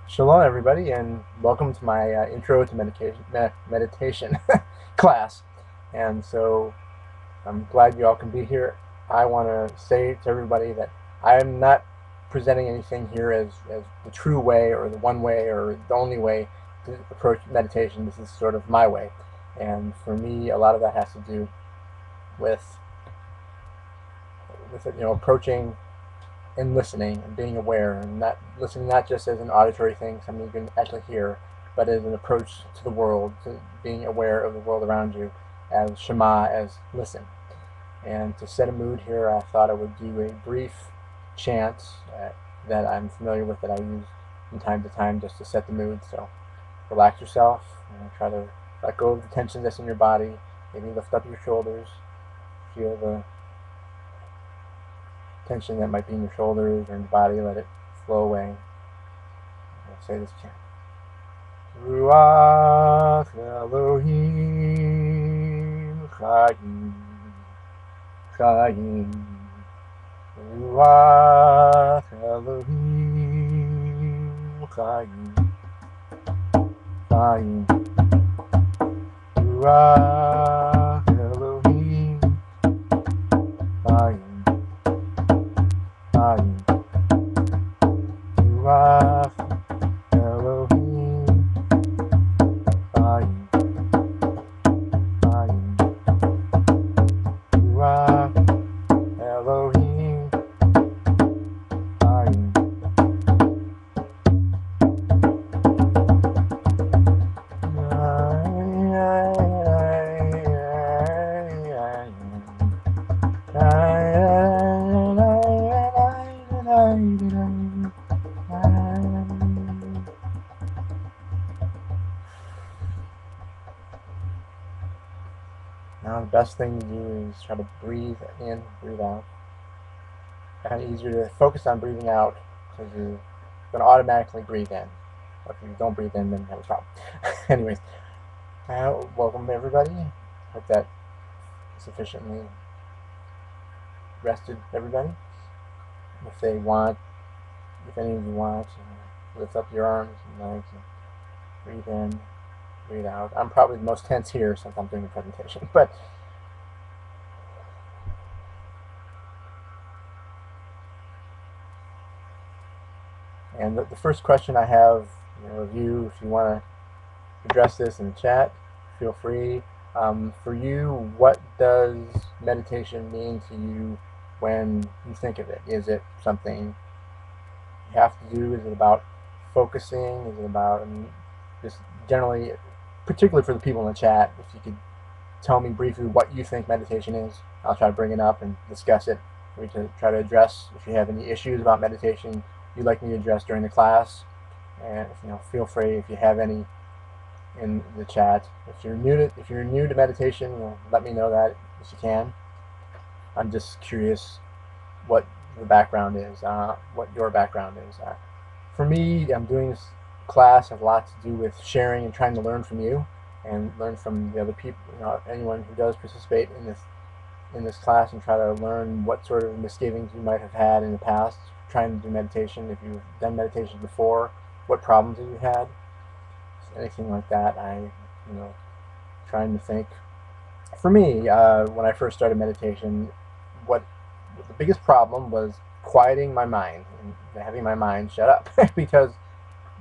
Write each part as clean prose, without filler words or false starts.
Shalom, everybody, and welcome to my intro to meditation class. And so I'm glad you all can be here. I want to say to everybody that I am not presenting anything here as the true way or the one way or the only way to approach meditation. This is sort of my way. And for me, a lot of that has to do with, approaching and listening and being aware and not listening not just as an auditory thing, something you can actually hear, but as an approach to the world, to being aware of the world around you, as Shema, as listen. And to set a mood here, I thought I would do a brief chant that I'm familiar with, that I use from time to time just to set the mood. So relax yourself and try to let go of the tension that's in your body. Maybe lift up your shoulders, feel the tension that might be in your shoulders or in your body, let it flow away. I'll say this chant. Ruach Elohim Chayim Chayim Ruach Elohim Chayim Chayim Ruach Elohim Chayim Chayim Ruach Elohim Chayim Chayim Ruach Elohim Chayim. Now the best thing to do is try to breathe in, breathe out. Kind of easier to focus on breathing out because you're going to automatically breathe in. But if you don't breathe in, then you have a problem. Anyways, welcome everybody. Hope that sufficiently rested everybody. If they want, if any of you want, lift up your arms and legs and breathe in, breathe out. I'm probably the most tense here since I'm doing the presentation, but and the first question I have, of you, if you want to address this in the chat, feel free. For you, what does meditation mean to you when you think of it? Is it something you have to do? Is it about focusing? Is it about, just generally, particularly for the people in the chat, if you could tell me briefly what you think meditation is, I'll try to bring it up and discuss it. We can try to address if you have any issues about meditation you'd like me to address during the class, and feel free if you have any in the chat. If you're new to meditation, let me know that if you can. I'm just curious what the background is, what your background is. For me, I'm doing this class has a lot to do with sharing and trying to learn from you and learn from the other people, anyone who does participate in this class, and try to learn what sort of misgivings you might have had in the past trying to do meditation. If you've done meditation before, what problems have you had? Anything like that. Trying to think. For me, when I first started meditation, what the biggest problem was quieting my mind and having my mind shut up because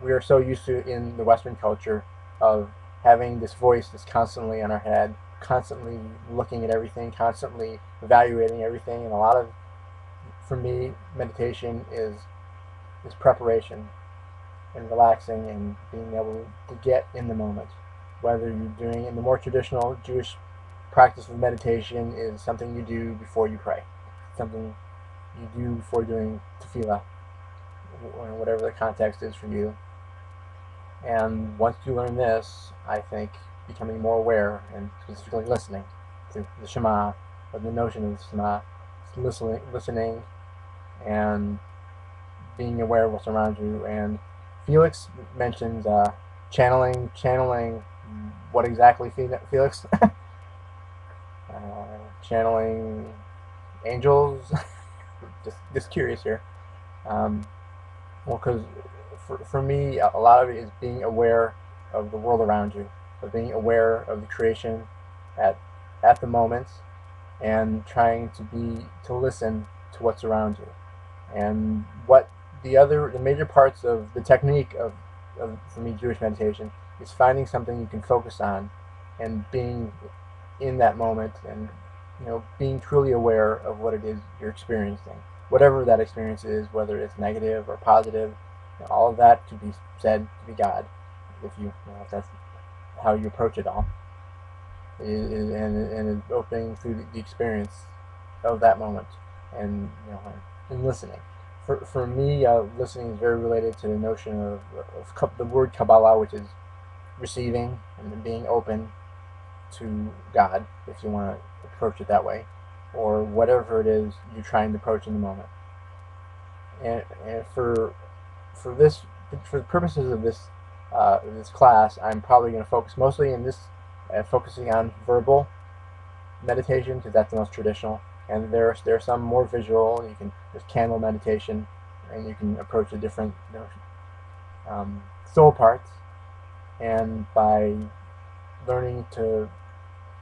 we are so used to, in the Western culture, of having this voice that's constantly in our head, constantly looking at everything, constantly evaluating everything. And for me, meditation is preparation and relaxing and being able to get in the moment. Whether you're doing in the more traditional Jewish practice of meditation is something you do before you pray, something you do before doing tefillah, or whatever the context is for you. And once you learn this, I think becoming more aware and specifically listening to the Shema, or the notion of the Shema, listening and being aware of what's around you. And Felix mentions channeling. What exactly, Felix? Channeling angels. just curious here. Well, because for me, a lot of it is being aware of the world around you, of being aware of the creation at the moment, and trying to listen to what's around you. And what the major parts of the technique of for me, Jewish meditation is finding something you can focus on and being in that moment, and being truly aware of what it is you're experiencing, whatever that experience is, whether it's negative or positive. All of that could be said to be God, if that's how you approach it all, and opening through the experience of that moment, and and listening. For me, listening is very related to the notion of the word Kabbalah, which is receiving and being open to God, if you want to approach it that way, or whatever it is you're trying to approach in the moment. And for the purposes of this class, I'm probably going to focus mostly in this, focusing on verbal meditation, because that's the most traditional. And there are some more visual. There's candle meditation, and you can approach the different soul parts, and by learning to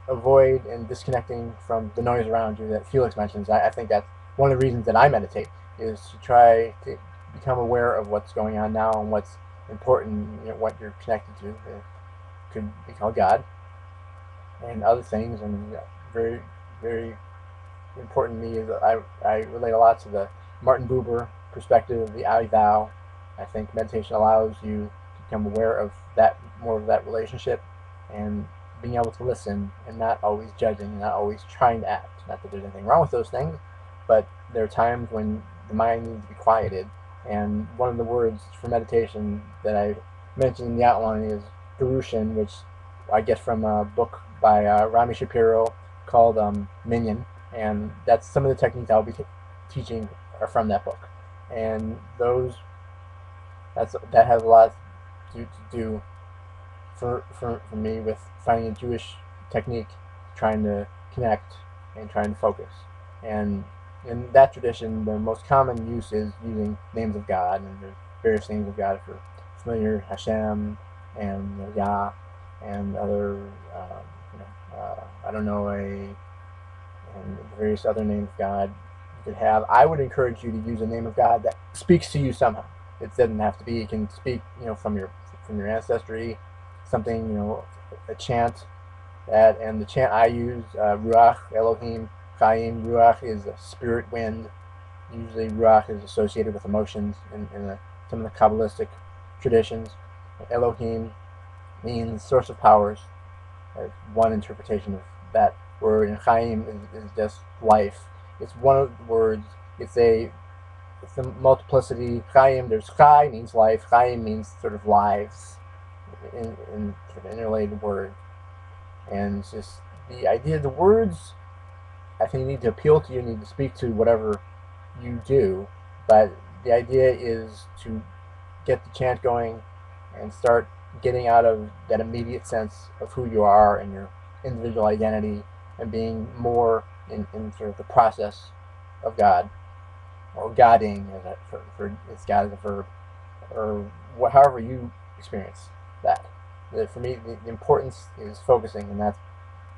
avoid and disconnecting from the noise around you that Felix mentions. I think that's one of the reasons that I meditate, is to try to become aware of what's going on now and what's important, what you're connected to. It could be called God and other things. And very, very important to me is that I relate a lot to the Martin Buber perspective of the I thou. I think meditation allows you to become aware of more of that relationship, and being able to listen and not always judging and not always trying to act. Not that there's anything wrong with those things, but there are times when the mind needs to be quieted. And one of the words for meditation that I mentioned in the outline is Gerushin, which I get from a book by Rami Shapiro called Minyan. And that's some of the techniques I'll be teaching are from that book. And that has a lot to do for me with finding a Jewish technique, trying to connect and trying to focus. And in that tradition, the most common use is using names of God, and there's various names of God if you're familiar, Hashem and Yah, and other, and various other names of God you could have. I would encourage you to use a name of God that speaks to you somehow. It doesn't have to be. It can speak, from your ancestry, something, a chant. And the chant I use, Ruach, Elohim, Chaim. Ruach is a spirit wind. Usually Ruach is associated with emotions in some of the Kabbalistic traditions. Elohim means source of powers. That's one interpretation of that word. And Chaim is just life. It's one of the words. It's a multiplicity. Chaim, there's Chai means life. Chaim means sort of lives in sort of interrelated word. And it's just the idea of the words, I think, need to appeal to you, need to speak to whatever you do. But the idea is to get the chant going and start getting out of that immediate sense of who you are and your individual identity, and being more in sort of the process of God, or Godding, it's God as a verb, or however you experience that. For me, the importance is focusing, and that's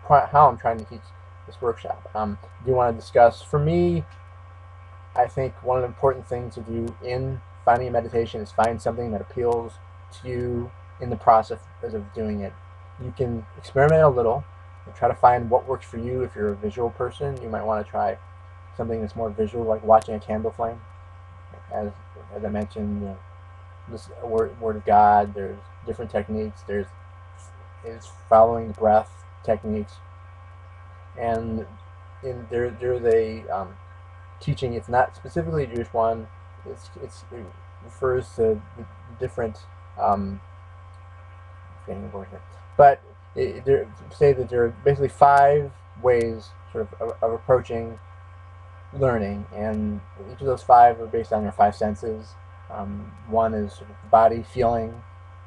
how I'm trying to teach this workshop. Do you want to discuss? For me, I think one of the important things to do in finding a meditation is find something that appeals to you in the process of doing it. You can experiment a little and try to find what works for you. If you're a visual person, you might want to try something that's more visual, like watching a candle flame. As I mentioned, this word of God. There's different techniques. There's following the breath techniques, and there's a teaching. It's not specifically a Jewish one. It refers to the different. But say that there are basically 5 ways sort of approaching learning, and each of those 5 are based on your 5 senses. One is sort of body feeling.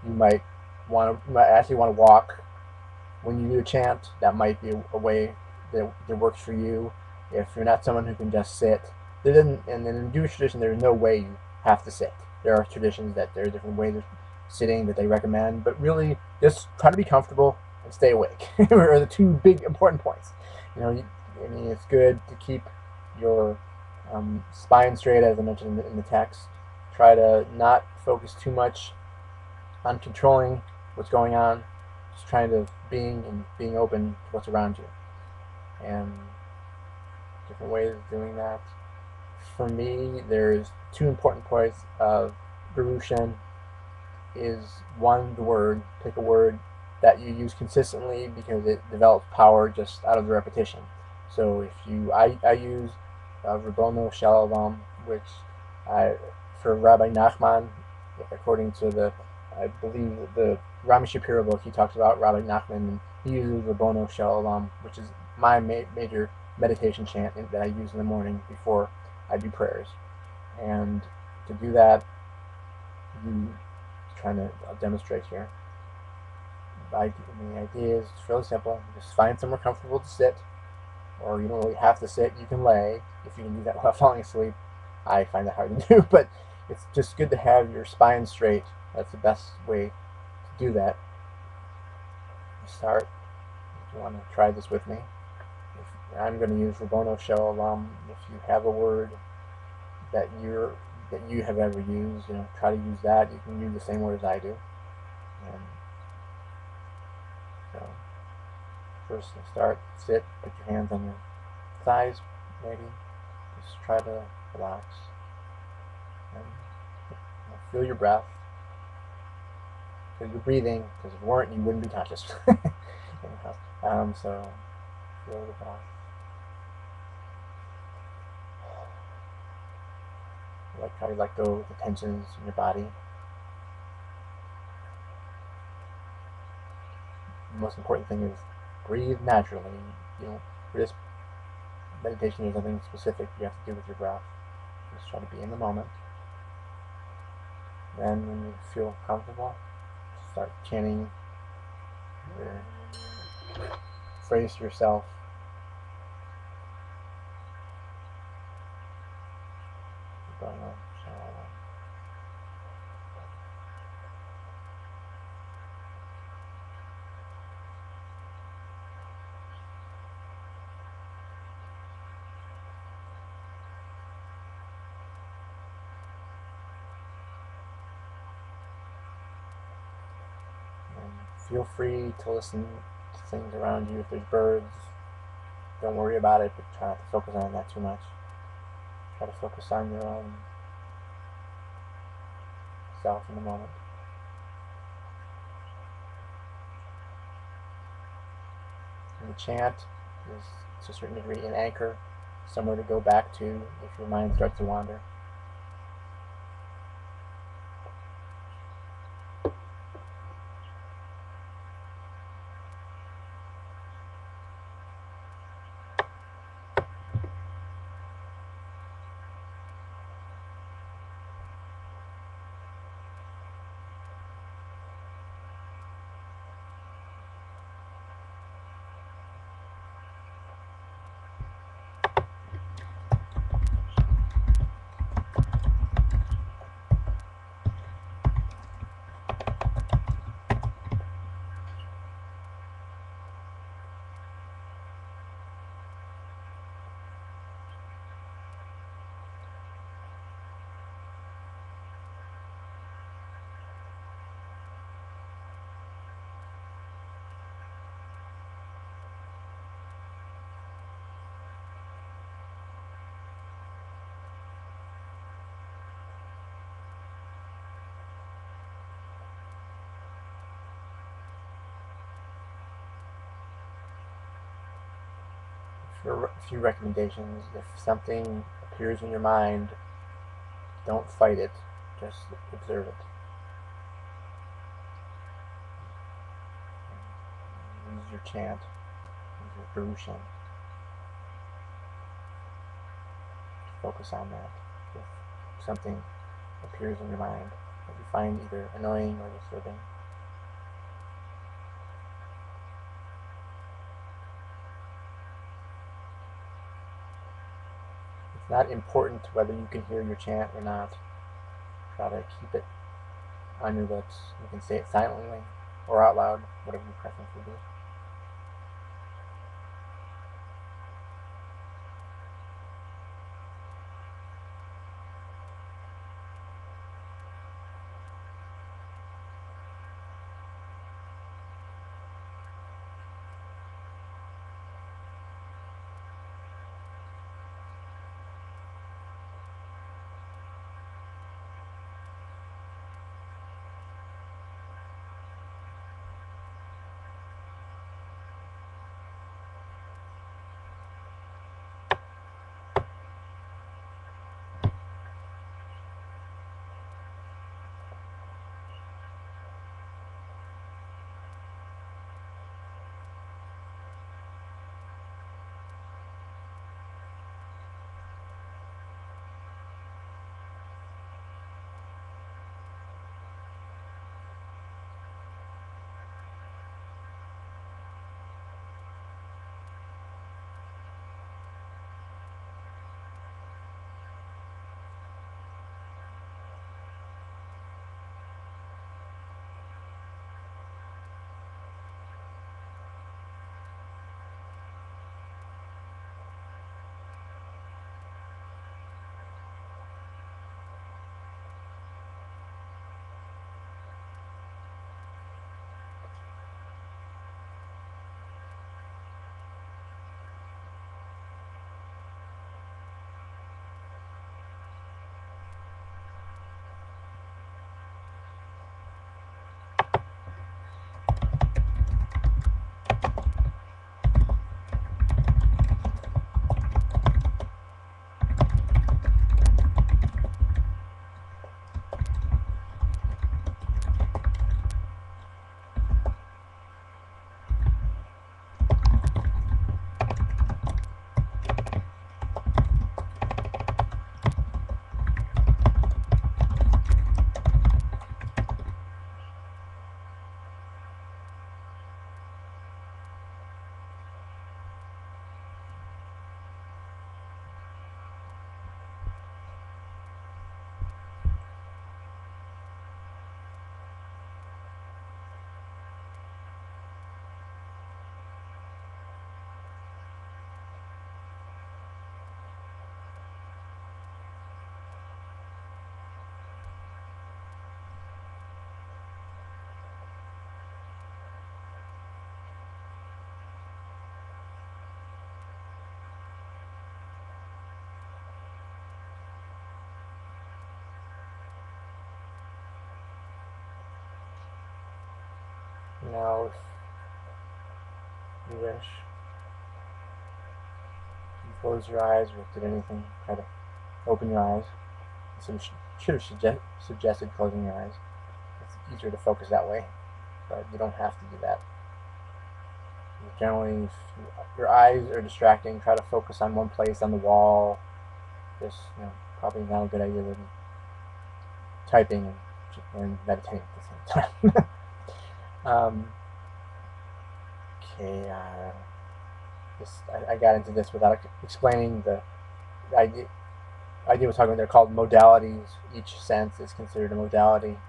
You might actually want to walk when you do a chant. That might be a way that works for you. If you're not someone who can just sit, and in the Jewish tradition, there's no way you have to sit. there are traditions that there are different ways of sitting that they recommend, but really just try to be comfortable and stay awake are the two big important points. I mean, it's good to keep your spine straight, as I mentioned in the text. Try to not focus too much on controlling what's going on, just trying to being open to what's around you, and different ways of doing that. For me, there's two important points of Garushan. Is one, the word. Pick a word that you use consistently because it develops power just out of the repetition. So if I use Rabbono Shalom, which for Rabbi Nachman, according to I believe the Rami Shapiro book, he talks about Rabbi Nachman, and he uses Rabbono Shalom, which is my major meditation chant that I use in the morning before I do prayers. And to do that, trying to demonstrate here. The idea is fairly simple. Just find somewhere comfortable to sit, or you don't really have to sit. You can lay if you can do that without falling asleep. I find that hard to do, but it's just good to have your spine straight. That's the best way to do that. You start. If you want to try this with me, I'm going to use Rabbono Shalom. If you have a word that you have ever used, try to use that. You can use the same word as I do. And so first, start, sit, put your hands on your thighs, maybe. Just try to relax. And feel your breath. Feel your breathing, because if you weren't, you wouldn't be conscious. So feel the breath. Try to let go of the tensions in your body. The most important thing is breathe naturally. For this meditation, there's nothing specific you have to do with your breath. Just try to be in the moment. Then, when you feel comfortable, start chanting your phrase to yourself. Feel free to listen to things around you. If there's birds, don't worry about it, but try not to focus on that too much. Try to focus on your own self in the moment. And the chant is, to a certain degree, an anchor, somewhere to go back to if your mind starts to wander. A few recommendations. If something appears in your mind, don't fight it, just observe it. Use your chant, use your Garushan. Focus on that. If something appears in your mind that you find either annoying or disturbing, it's not important whether you can hear your chant or not. try to keep it on your lips. You can say it silently or out loud, whatever your preference would be. Now, if you wish, you close your eyes or did anything, try to open your eyes. So should have suggested closing your eyes. It's easier to focus that way, but you don't have to do that. Generally, if your eyes are distracting, try to focus on one place on the wall. Just, probably not a good idea to be typing and meditating at the same time. Okay, I got into this without explaining the idea. We're talking about, they're called modalities. Each sense is considered a modality.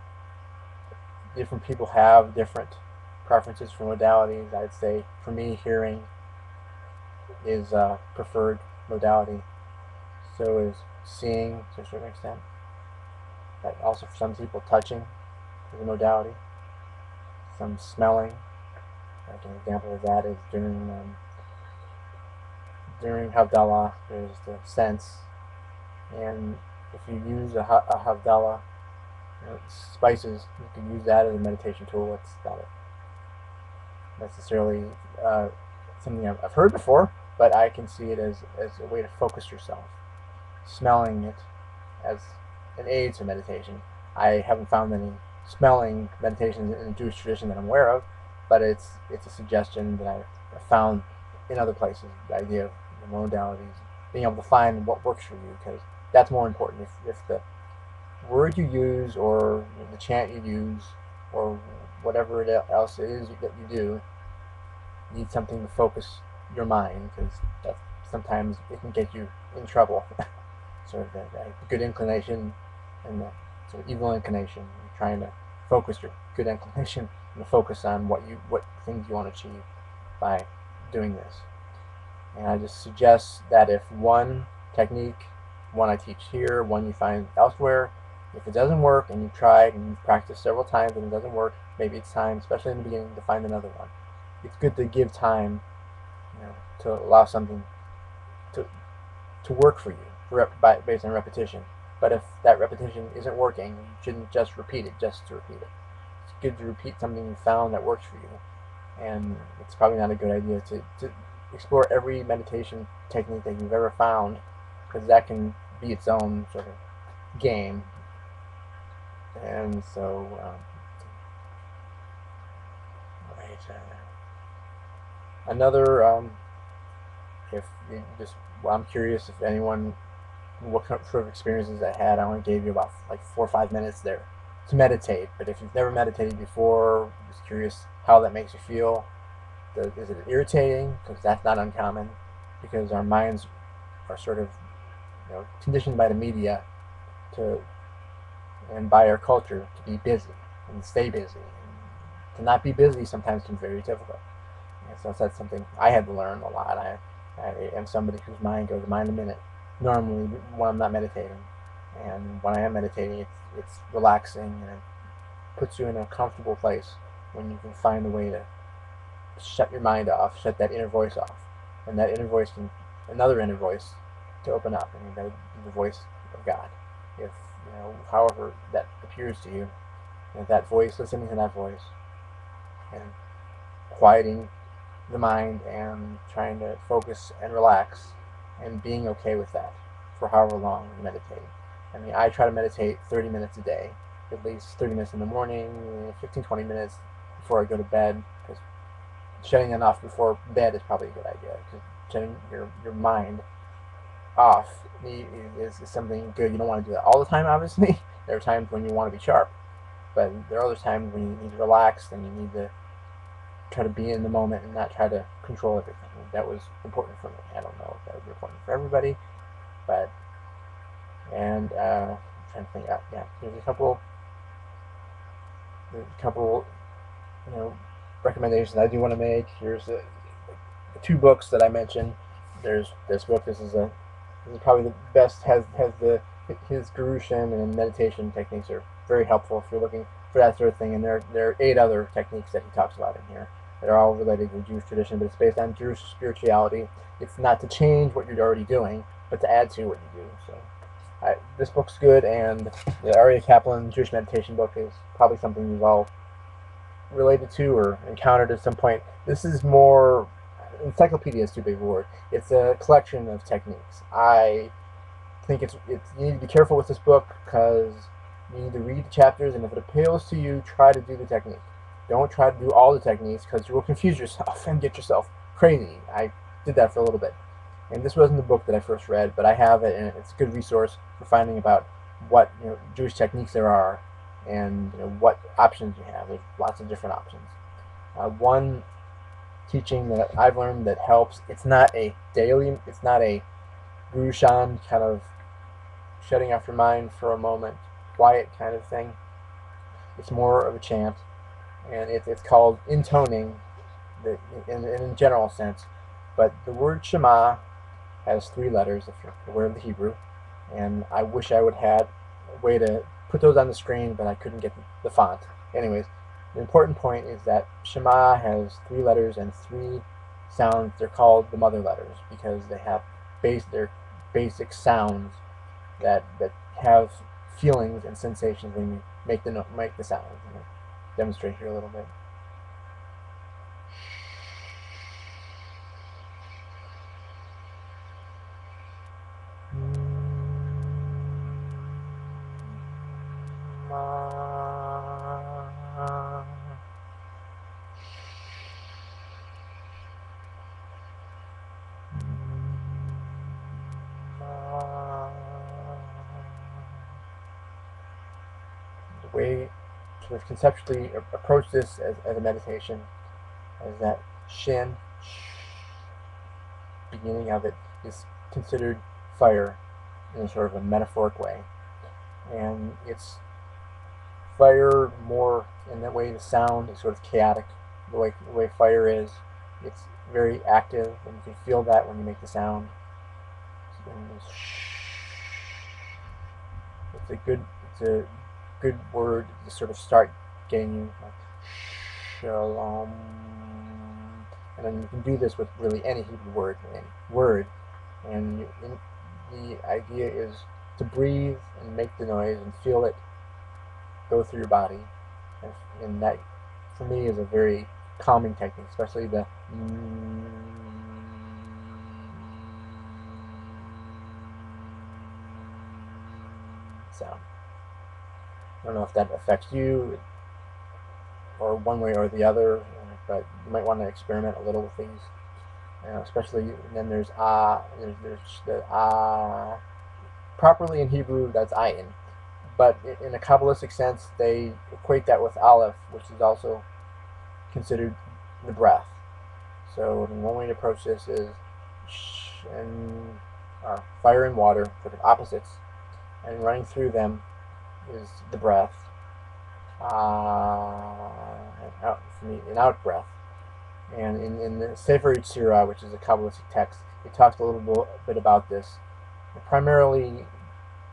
Different people have different preferences for modalities. I'd say for me, hearing is a preferred modality. So is seeing to a certain extent. But also for some people, touching is a modality. Some smelling. Like an example of that is during Havdalah, there's the sense, and if you use a Havdalah, spices, you can use that as a meditation tool. It's not necessarily something I've heard before, but I can see it as a way to focus yourself. Smelling it as an aid to meditation. I haven't found any smelling meditations in the Jewish tradition that I'm aware of, but it's a suggestion that I've found in other places. The idea of the modalities, being able to find what works for you, because that's more important. If the word you use or the chant you use or whatever else it is that you do, you need something to focus your mind, because sometimes it can get you in trouble. Sort of a good inclination and So evil inclination, you're trying to focus your good inclination and to focus on what things you want to achieve by doing this. And I just suggest that if one technique, one I teach here, one you find elsewhere, if it doesn't work and you tried and you've practiced several times and it doesn't work, maybe it's time, especially in the beginning, to find another one. It's good to give time, to allow something to work for you based on repetition. But if that repetition isn't working, you shouldn't just repeat it just to repeat it. It's good to repeat something you found that works for you. And it's probably not a good idea to explore every meditation technique that you've ever found, because that can be its own sort of game. And so, another, if you just, well, I'm curious if anyone, what sort of experiences I had. I only gave you about like 4 or 5 minutes there to meditate, but if you've never meditated before, just curious how that makes you feel. Is it irritating? Because that's not uncommon, because our minds are sort of, conditioned by the media and by our culture to be busy and stay busy. And to not be busy sometimes can be very difficult. And so that's something I had to learn a lot. I am somebody whose mind goes a mile a minute normally when I'm not meditating, and when I am meditating, it's relaxing and it puts you in a comfortable place when you can find a way to shut your mind off, shut that inner voice off, and that inner voice can, another inner voice, to open up, and that would be the voice of God. If however that appears to you, and that voice, listening to that voice, and quieting the mind and trying to focus and relax, and being okay with that for however long you meditate. I mean, I try to meditate 30 minutes a day, at least 30 minutes in the morning, 15-20 minutes before I go to bed, because shutting it off before bed is probably a good idea, because shutting your mind off is something good. You don't want to do that all the time, obviously. There are times when you want to be sharp, but there are other times when you need to relax and you need to try to be in the moment and not try to control everything. That was important for me. I don't know if that was important for everybody, but I'm trying to think. Yeah, there's a couple recommendations I do want to make. Here's the 2 books that I mentioned. There's this book. This is probably the best. His Guru Shem and meditation techniques are very helpful if you're looking for that sort of thing. And there are 8 other techniques that he talks about in here that are all related to the Jewish tradition, but it's based on Jewish spirituality. It's not to change what you're already doing, but to add to what you do. So this book's good, and the Aryeh Kaplan Jewish meditation book is probably something you've all related to or encountered at some point. This is more, encyclopedia is too big a word. It's a collection of techniques. I think you need to be careful with this book, because you need to read the chapters, and if it appeals to you, try to do the technique. Don't try to do all the techniques, because you will confuse yourself and get yourself crazy. I did that for a little bit. And this wasn't the book that I first read, but I have it, and it's a good resource for finding about what Jewish techniques there are, and what options you have. There's lots of different options. One teaching that I've learned that helps, it's not a Guru Shan kind of shutting off your mind for a moment, quiet kind of thing. It's more of a chant, and it's called intoning in a general sense. But the word Shema has 3 letters, if you're aware of the Hebrew, and I wish I would have a way to put those on the screen, but I couldn't get the font. Anyways, the important point is that Shema has 3 letters and 3 sounds. They're called the mother letters because they have their basic sounds that have feelings and sensations when you make the sound. I'm demonstrate here a little bit. The way to conceptually approach this as a meditation is that Shin, beginning of it, is considered fire in a sort of a metaphoric way, and it's Fire more in the way the sound is sort of chaotic. The way fire is, it's very active, and you can feel that when you make the sound. It's a good it's a good word to sort of start getting you like shalom, and then you can do this with really any Hebrew word, and the idea is to breathe and make the noise and feel it go through your body, and that for me is a very calming technique, especially the sound. I don't know if that affects you or one way or the other, but you might want to experiment a little with these. Especially, and then there's there's the properly in Hebrew that's ayin, but in a Kabbalistic sense they equate that with aleph, which is also considered the breath. So one way to approach this is and fire and water, sort of opposites, and running through them is the breath, and out for me, an out breath. And in the Sefer Yetzirah, which is a Kabbalistic text, it talks a little bit about this. Primarily,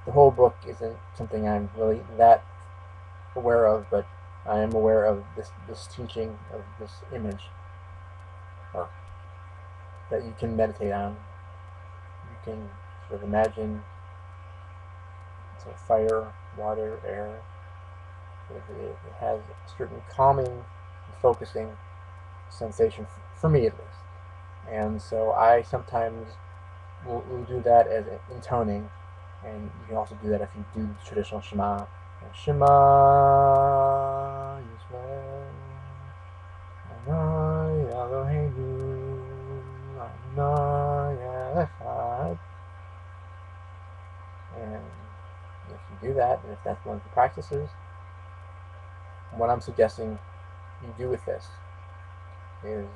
the whole book isn't something I'm really that aware of, but I am aware of this teaching of this image, or that you can meditate on. You can sort of imagine it's a fire, water, air. It has a certain calming and focusing sensation, for me at least. And so I sometimes will do that as intoning, and you can also do that if you do the traditional Shema. Shema Yisrael Adonai Eloheinu Adonai Echad. And if you do that, and if that's one of the practices, what I'm suggesting you do with this is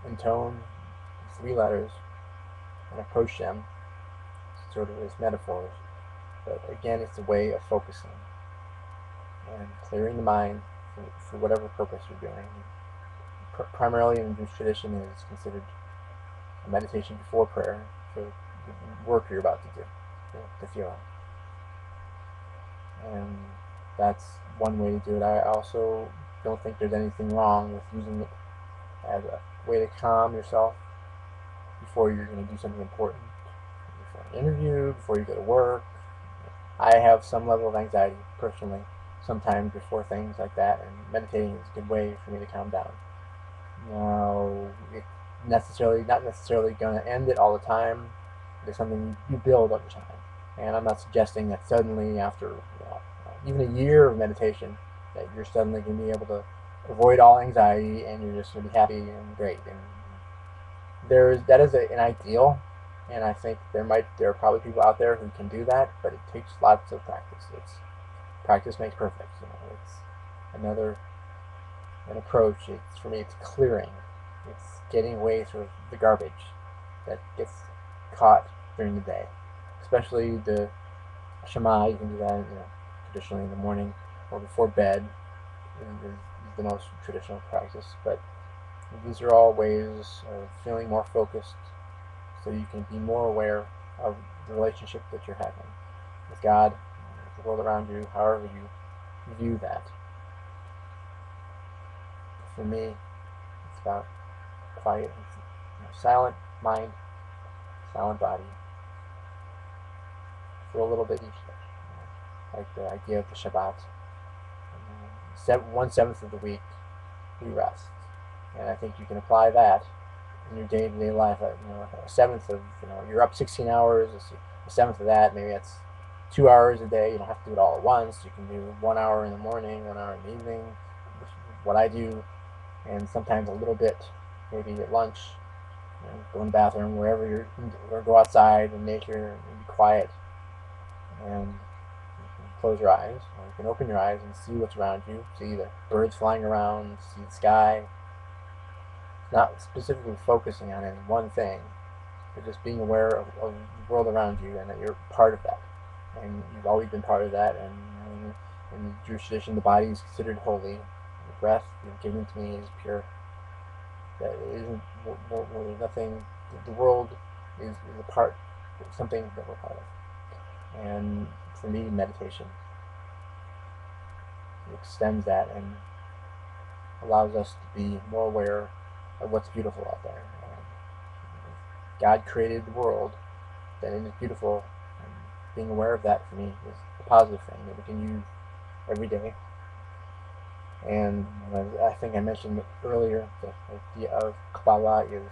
intone 3 letters and approach them sort of as metaphors. But again, it's a way of focusing and clearing the mind for whatever purpose you're doing. Primarily in the Jewish tradition, it is considered a meditation before prayer for the work you're about to do, the tefillah. And that's one way to do it. I also don't think there's anything wrong with using it as a way to calm yourself before you're going to do something important, before an interview, before you go to work. I have some level of anxiety personally sometimes before things like that, and meditating is a good way for me to calm down. Now, it's not necessarily going to end it all the time. It's something you build over time, and I'm not suggesting that suddenly after even a year of meditation that you're suddenly going to be able to avoid all anxiety and you're just going to be happy and great. And that is an ideal, and I think there are probably people out there who can do that, but it takes lots of practice. Practice makes perfect. It's an approach. For me, it's clearing. It's getting away sort of the garbage that gets caught during the day, especially the Shema. You can do that, traditionally in the morning or before bed. Is the most traditional practice, but these are all ways of feeling more focused, so you can be more aware of the relationship that you're having with God, with the world around you, however you view that. For me, it's about quiet, silent mind, silent body, for a little bit each day, like the idea of the Shabbat. 1/7 of the week we rest, and I think you can apply that in your day-to-day life. A 1/7 of you're up 16 hours. A 1/7 of that, maybe that's 2 hours a day. You don't have to do it all at once. You can do 1 hour in the morning, 1 hour in the evening, which is what I do, and sometimes a little bit maybe at lunch. Go in the bathroom, wherever or go outside in nature and be quiet, and close your eyes, or you can open your eyes and see what's around you, see the birds flying around, see the sky. Not specifically focusing on any one thing, but just being aware of the world around you and that you're part of that. And you've always been part of that, and in the Jewish tradition, the body is considered holy. The breath given to me is pure. That it isn't nothing. The world is a part, something that we're part of. And for me, meditation extends that and allows us to be more aware of what's beautiful out there. And God created the world, that it is beautiful, and being aware of that for me is a positive thing that we can use every day. And I think I mentioned earlier, the idea of Kabbalah is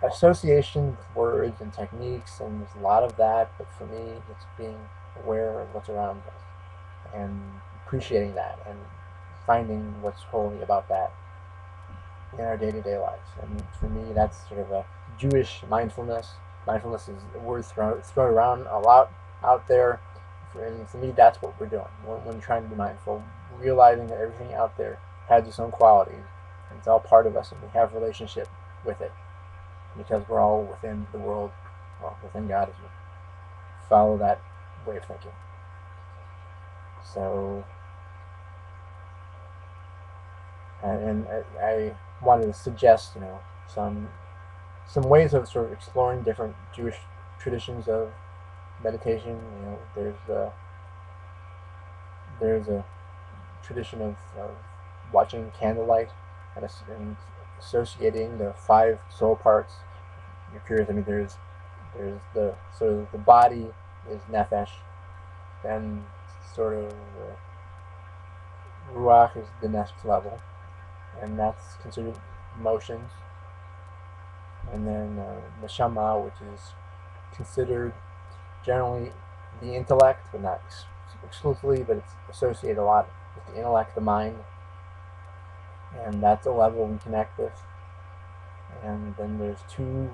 association with words and techniques, and there's a lot of that, but for me, it's being aware of what's around us and appreciating that and finding what's holy about that in our day-to-day lives. And for me, that's sort of a Jewish mindfulness. Mindfulness is a word thrown around a lot out there. And for me, that's what we're doing when trying to be mindful, realizing that everything out there has its own qualities, and it's all part of us, and we have a relationship with it because we're all within the world, well, within God, as we follow that way of thinking. So, and I wanted to suggest, some ways of sort of exploring different Jewish traditions of meditation. There's a tradition of watching candlelight and associating the 5 soul parts. You're curious. I mean, there's the sort of the body is nefesh, then sort of ruach is the next level, and that's considered emotions. And then neshama, which is considered generally the intellect, but not exclusively, but it's associated a lot with the intellect, the mind, and that's a level we connect with. And then there's 2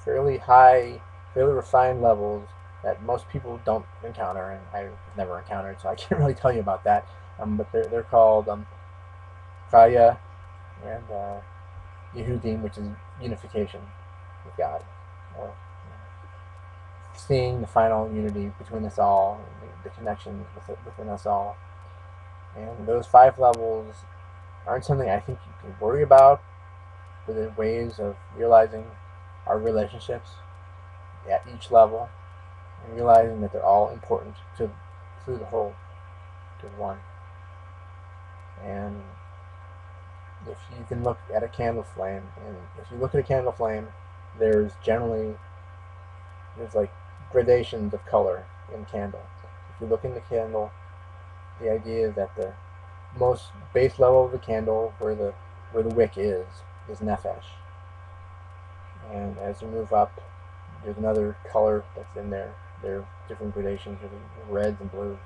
fairly high, fairly refined levels that most people don't encounter, and I've never encountered, so I can't really tell you about that. But they're called Chaya and Yehudim, which is unification with God, or seeing the final unity between us all, the connection within us all. And those 5 levels aren't something I think you can worry about, but they're ways of realizing our relationships at each level and realizing that they're all important to the whole, to one. And if you can look at a candle flame, and if you look at a candle flame, there's like gradations of color in candle. If you look in the candle, the idea is that the most base level of the candle, where the wick is nefesh. And as you move up, there's another color that's in there. There are different gradations of reds and blues.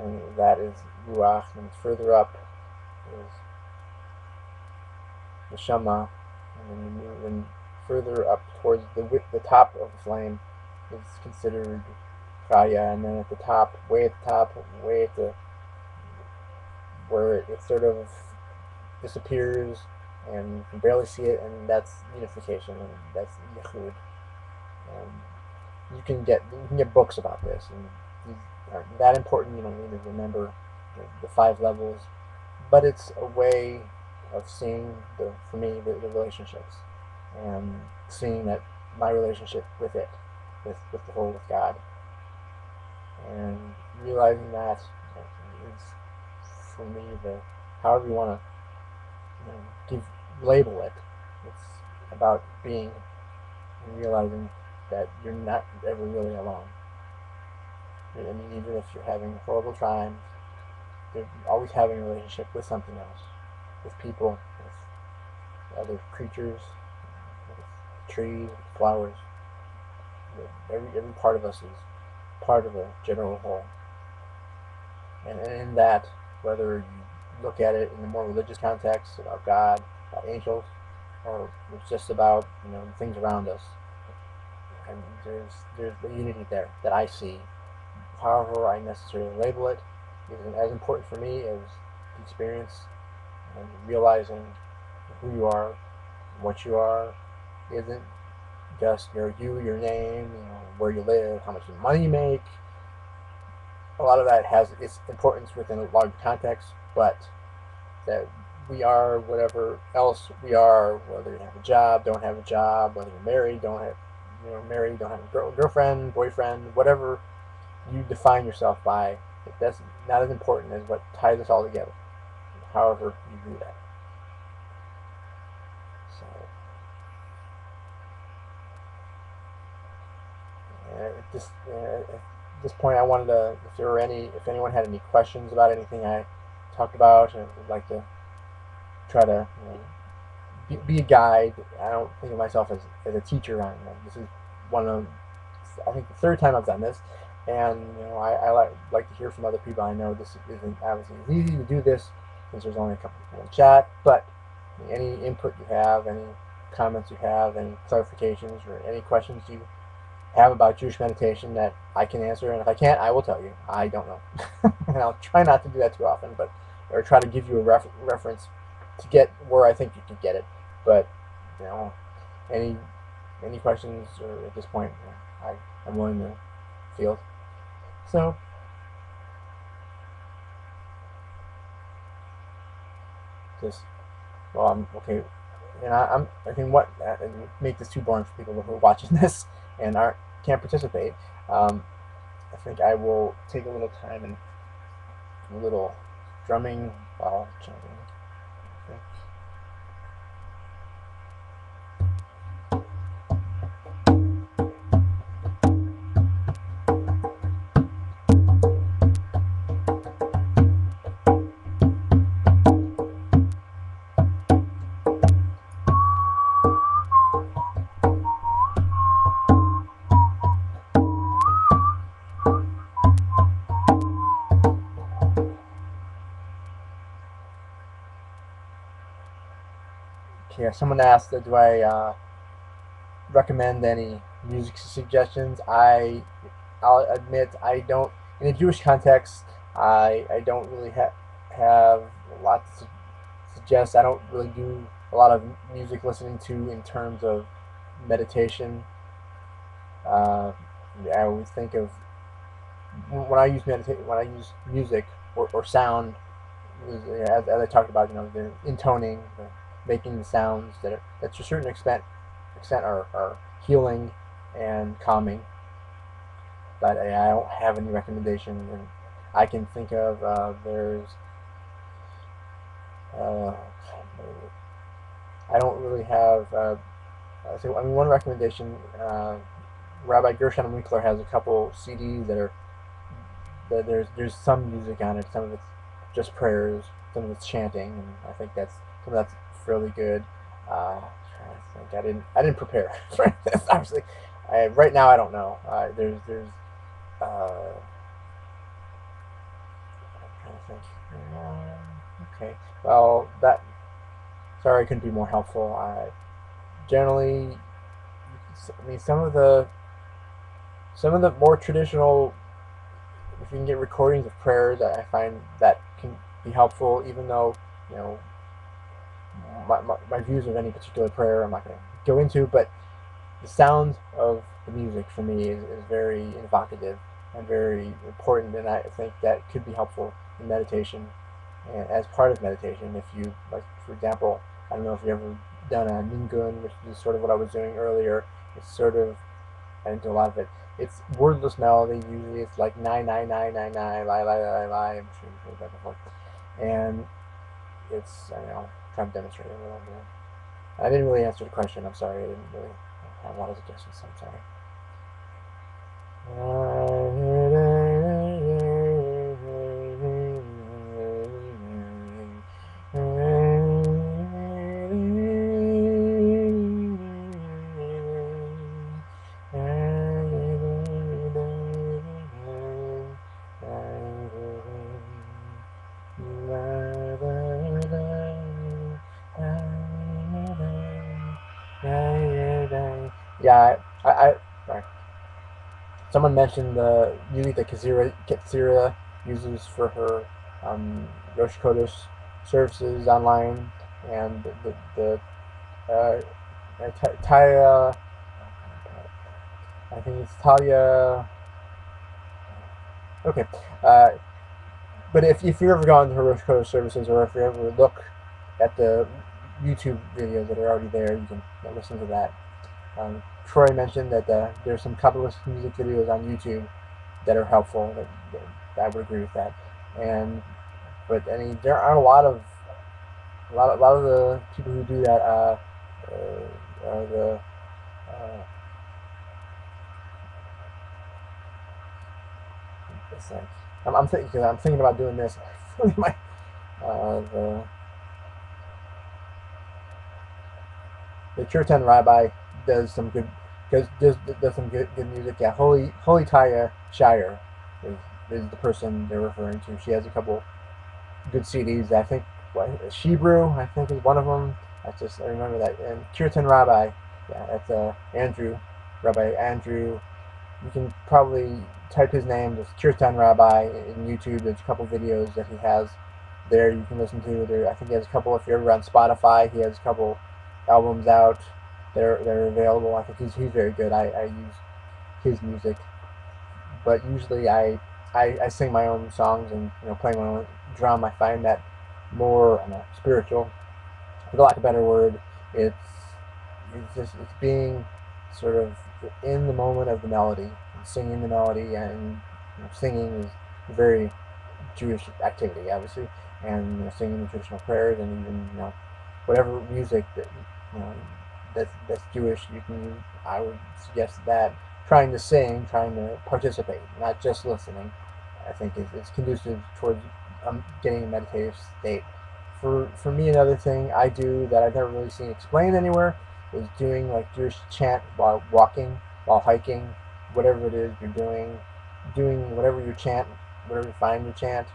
And that is ruach. And further up is the Shema. And then further up towards the top of the flame is considered chaya. And then at the top, way at the where it sort of disappears and you can barely see it, and that's unification, and that's yichud. You can get books about this, and these aren't that important. You don't need to remember the 5 levels, but it's a way of seeing for me the relationships, and seeing that my relationship with it, with the whole, with God, and realizing that is for me however you want to label it. It's about being and realizing that you're not ever really alone. I mean, even if you're having horrible times, you're always having a relationship with something else, with people, with other creatures, with trees, with flowers. Every part of us is part of a general whole. And in that, whether you look at it in a more religious context, about God, about angels, or it's just about things around us, and there's the unity there that I see. However I necessarily label it isn't as important for me as the experience and realizing who you are, what you are, isn't just your name, where you live, how much money you make. a lot of that has its importance within a larger context, but that we are whatever else we are, whether you have a job, don't have a job, whether you're married, don't have, married, don't have a girlfriend, boyfriend, whatever you define yourself by, that's not as important as what ties us all together, however you do that. So, at this point, I wanted to, if anyone had any questions about anything I talked about, and would like to try to be a guide. I don't think of myself as a teacher. This is one of, I think, the third time I've done this, and I like to hear from other people. I know this isn't obviously easy to do this since there's only a couple people in chat, but any input you have, any comments you have, any clarifications, or any questions you have about Jewish meditation that I can answer, and if I can't, I will tell you I don't know. And I'll try not to do that too often, or try to give you a reference to get where I think you could get it. But any questions, or at this point, I'm willing to field. So, just I'm okay, and I think make this too boring for people who are watching this and can't participate. I think I will take a little time and a little drumming while chanting. Okay. Okay, someone asked, do I recommend any music suggestions? I'll admit I don't. In a Jewish context, I don't really have a lot to suggest. I don't really do a lot of music listening to in terms of meditation. I always think of when I use music or sound, as I talked about, the intoning, making the sounds that to a certain extent are healing and calming. But I don't have any recommendations, and I can think of there's I don't really have. One recommendation. Rabbi Gershon Winkler has a couple CDs that there's some music on it. Some of it's just prayers, some of it's chanting, and I think some of that's fairly good. I think I didn't prepare for this. Obviously, right now I don't know. There's I'm trying to think. Okay, well sorry I couldn't be more helpful. Generally, some of the more traditional, if you can get recordings of prayers, I find that can be helpful, even though, my views of any particular prayer I'm not going to go into, but the sound of the music for me is very evocative and very important, and I think that could be helpful in meditation, and as part of meditation. If you, like, for example, I don't know if you've ever done a ningun, which is sort of what I was doing earlier. It's sort of, I didn't do a lot of it. It's wordless melody. Usually it's like nine nine nine nine nine lie lie lie lie. I'm sure you've heard that before. And it's, trying to demonstrate it a little bit. I didn't really answer the question. I'm sorry. I didn't really have a lot of suggestions. So I'm sorry. Yeah, sorry. Someone mentioned the music that Katsira uses for her Rosh Chodesh services online, and the Talia, I think it's Talia. Okay. Uh, but if you've ever gone to Rosh Hashanah services, or if you ever look at the YouTube videos that are already there, you can listen to that. Troy mentioned that there's some Kabbalist music videos on YouTube that are helpful. That I would agree with that. And but I mean, there aren't a lot of the people who do that. The uh, it's like I'm thinking because I'm thinking about doing this. My the Church Rabbi does some good does some good music. Yeah, Holy Taya Shire is the person they're referring to. She has a couple good CDs. I think Shebrew I think is one of them. I remember that. And Kirtan Rabbi, yeah, that's Rabbi Andrew. You can probably type his name, just Kirtan Rabbi, in YouTube. There's a couple videos that he has there you can listen to. There, I think he has a couple. If you're ever on Spotify, he has a couple albums out. They're available. I think he's very good. I use his music, but usually I sing my own songs and play my own drum. I find that more spiritual, for lack of a better word. It's it's being sort of in the moment of the melody, singing the melody, and singing is very Jewish activity, obviously, and singing the traditional prayers, and even whatever music that you know that's Jewish. You can I would suggest that trying to sing, trying to participate, not just listening. I think it's conducive towards getting a meditative state. For me, another thing I do that I've never really seen explained anywhere is doing like Jewish chant while walking, while hiking, whatever it is you're doing whatever you chant, whatever you find you chant,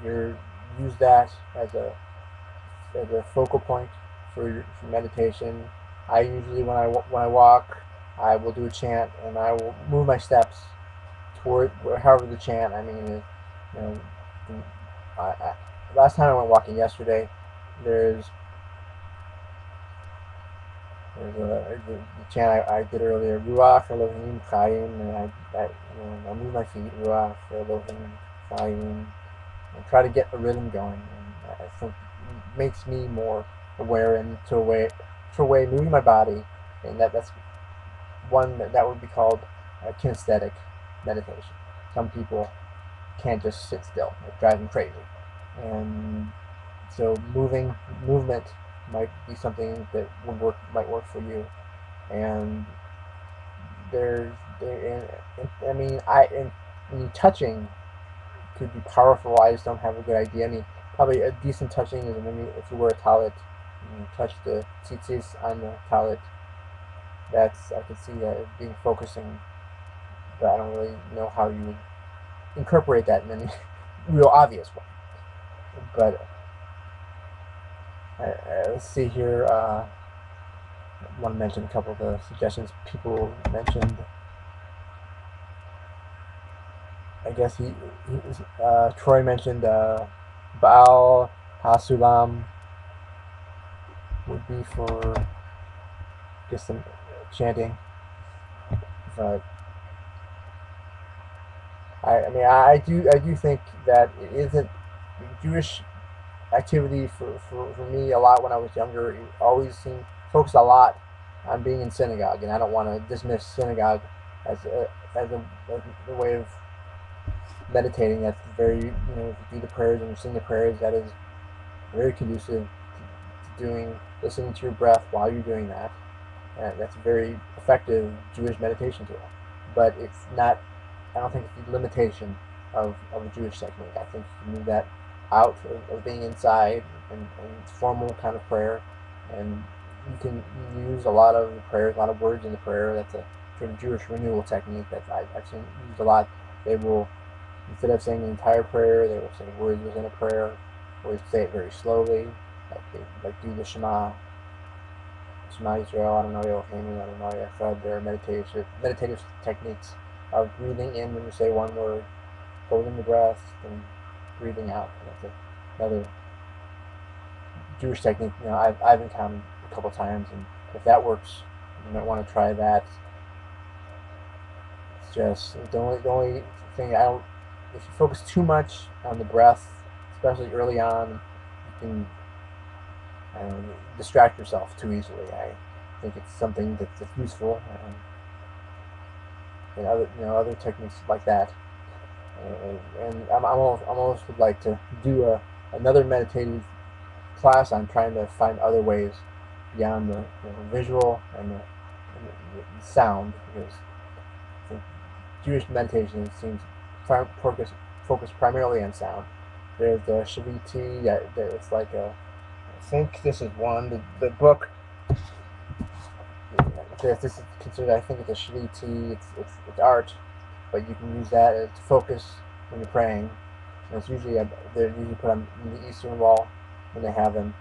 you use that as a focal point for meditation. I usually when I walk, I will do a chant and I will move my steps toward however the chant. I mean, you know, last time I went walking yesterday, there's the chant I did earlier, Ruach Elohim Chaim, and I move my feet, Ruach Elohim Chaim, and try to get a rhythm going. And I think it makes me more aware and to a way moving my body, and that's one that would be called kinesthetic meditation. Some people can't just sit still; it drives them crazy, and so movement might be something that might work for you. And there's there, I mean, touching could be powerful. I just don't have a good idea. I mean, probably a decent touching is when if you wear a talit, you touch the tzitzis on the talit. That's I could see that as being focusing, but I don't really know how you would incorporate that in any real obvious way. But let's see here. I want to mention a couple of the suggestions people mentioned. I guess Troy mentioned Baal Hasulam would be for just some chanting. But I mean I do think that it isn't Jewish activity for me a lot when I was younger. It always seemed focused a lot on being in synagogue, and I don't want to dismiss synagogue as a way of meditating. That's very if you do the prayers and you sing the prayers, that is very conducive to listening to your breath while you're doing that, and that's a very effective Jewish meditation tool. But it's not. I don't think it's the limitation of a Jewish technique. I think you can move that out of being inside and formal kind of prayer, and you can use a lot of prayers, a lot of words in the prayer. That's a sort of Jewish renewal technique that I've seen used a lot. They will, instead of saying the entire prayer, they will say words within a prayer, or say it very slowly, like do the Shema, Yisrael, Adonai Eloheinu, Adonai Echad. There are meditative techniques of breathing in when you say one word, holding the breath, and breathing out. That's another Jewish technique. I've encountered a couple times, and if that works, you might want to try that. It's just the only thing I don't. if you focus too much on the breath, especially early on, you can distract yourself too easily. I think it's something that's useful, and other techniques like that. And I'm almost would like to do another meditative class on trying to find other ways beyond the visual and the sound, because I think Jewish meditation seems focus primarily on sound. There's the Shaviti, that it's like I think this is one, the book, this is considered, I think it's a Shaviti, it's art, but you can use that to focus when you're praying. And it's usually, they're usually put on the eastern wall when they have them,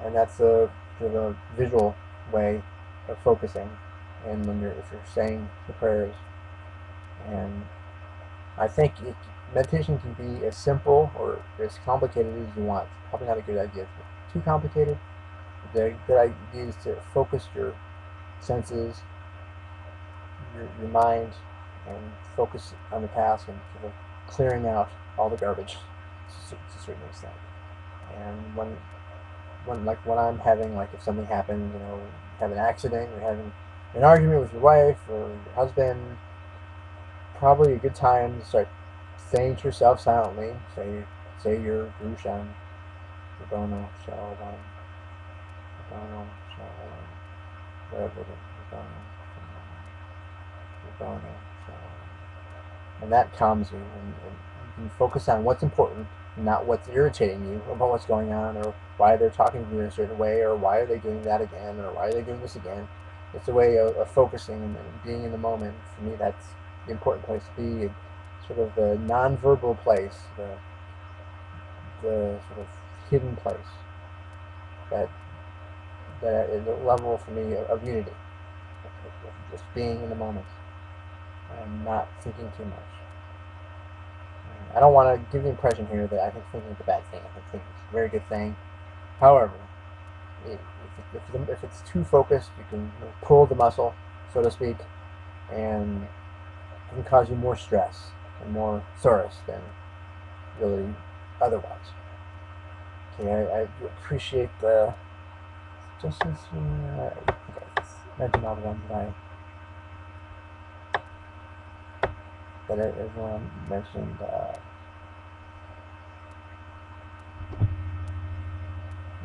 and that's a sort of a visual way of focusing, and if you're saying the prayers. And I think meditation can be as simple or as complicated as you want. It's probably not a good idea. If it's too complicated, the good idea is to focus your senses, your mind, and focus on the task and sort of clearing out all the garbage to a certain extent. And when I'm having, like, if something happens, have an accident, or having an argument with your wife or your husband, probably a good time to start saying to yourself silently, say your Grushan, Rabbano Shalom, Rabbano Shalom, whatever it is, Rabbano Shalom. And that calms you, and you can focus on what's important, not what's irritating you about what's going on, or why they're talking to you in a certain way, or why are they doing that again, or why are they doing this again. It's a way of focusing and being in the moment. For me, that's the important place to be, sort of the non-verbal place, the sort of hidden place, that is a level for me of unity, of just being in the moment and not thinking too much. I don't want to give the impression here that I think thinking is a bad thing. I think thinking is a very good thing. However, if it's too focused, you can pull the muscle, so to speak, and it can cause you more stress and more sorrows than really otherwise. Okay, I appreciate the suggestions. Mention all the ones that everyone mentioned.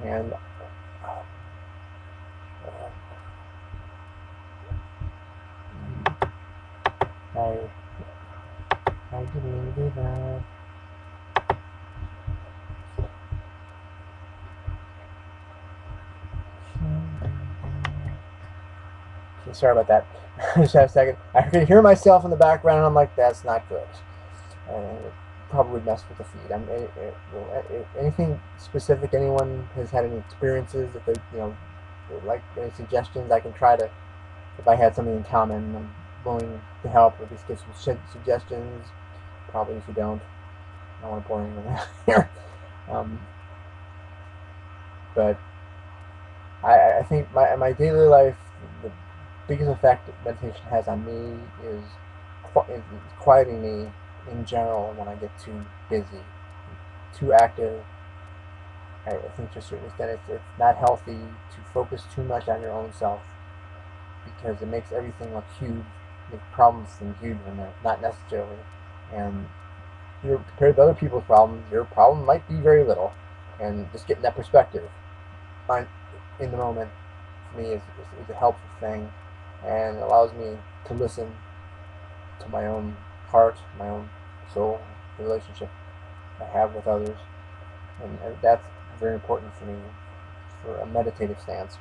And I didn't mean to do that. Okay, sorry about that. Just had a second. I could hear myself in the background, and I'm like, that's not good. It probably would mess with the feed. Anything specific? Anyone has had any experiences? If they, like any suggestions, I can try to. If I had something in common, I'm willing to help, or just give some suggestions. Probably if you don't, I don't want to bore anyone here. But I think my daily life, the biggest effect that meditation has on me is quieting me in general when I get too busy, too active. I think to a certain extent it's not healthy to focus too much on your own self, because it makes everything look huge, make problems seem huge when they're not necessarily. And compared to other people's problems, your problem might be very little. And just getting that perspective in the moment, for me, is a helpful thing, and allows me to listen to my own heart, my own soul, the relationship I have with others. And that's very important for me, for a meditative stance.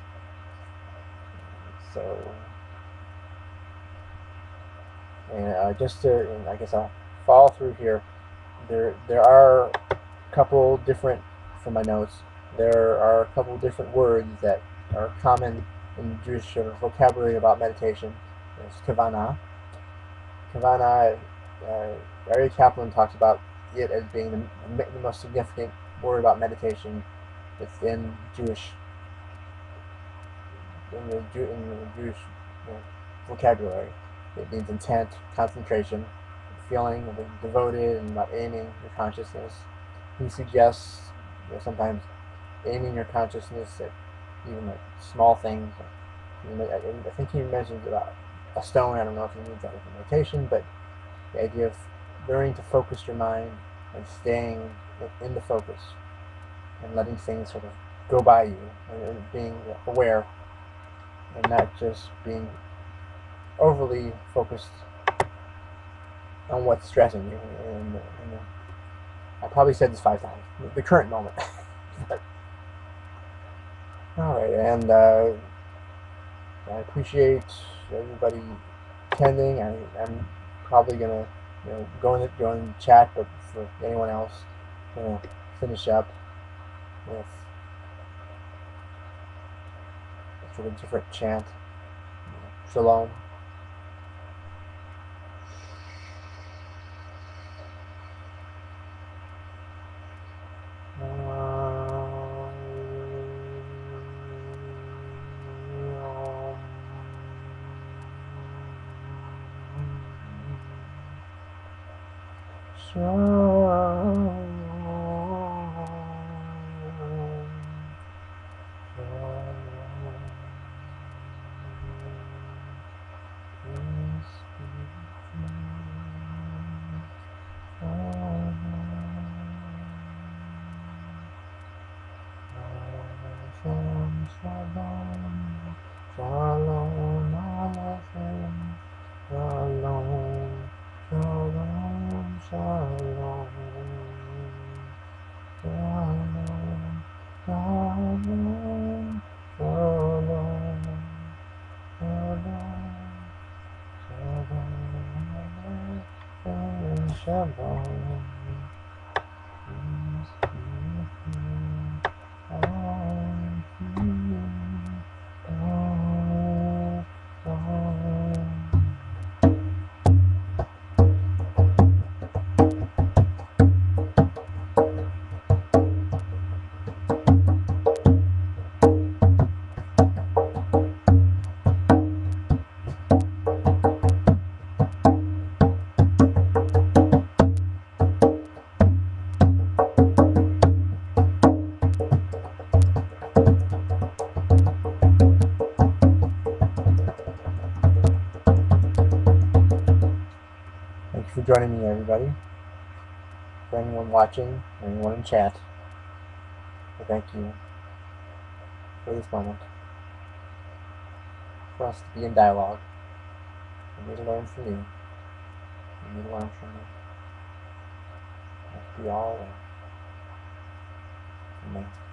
So, and I guess I'll follow through here. There are a couple different, from my notes, there are a couple different words that are common in Jewish vocabulary about meditation. There's kavana. Kavana, Ari Kaplan talks about it as being the most significant word about meditation. It's in the Jewish vocabulary. It means intent, concentration, feeling devoted and about aiming your consciousness. He suggests, sometimes aiming your consciousness at even like small things. I think he mentions about a stone. I don't know if he means that with meditation, but the idea of learning to focus your mind and staying in the focus and letting things sort of go by you and being aware and not just being overly focused on what's stressing you. And I probably said this 5 times. The current moment. All right, and I appreciate everybody attending. I'm probably gonna, go in the chat, but for anyone else, finish up with a sort of different chant. Shalom. Thank you for joining me, everybody. For anyone watching, anyone in chat, I thank you for this moment. For us to be in dialogue. For me to learn from you. For me to learn from you. We all learn. Amen.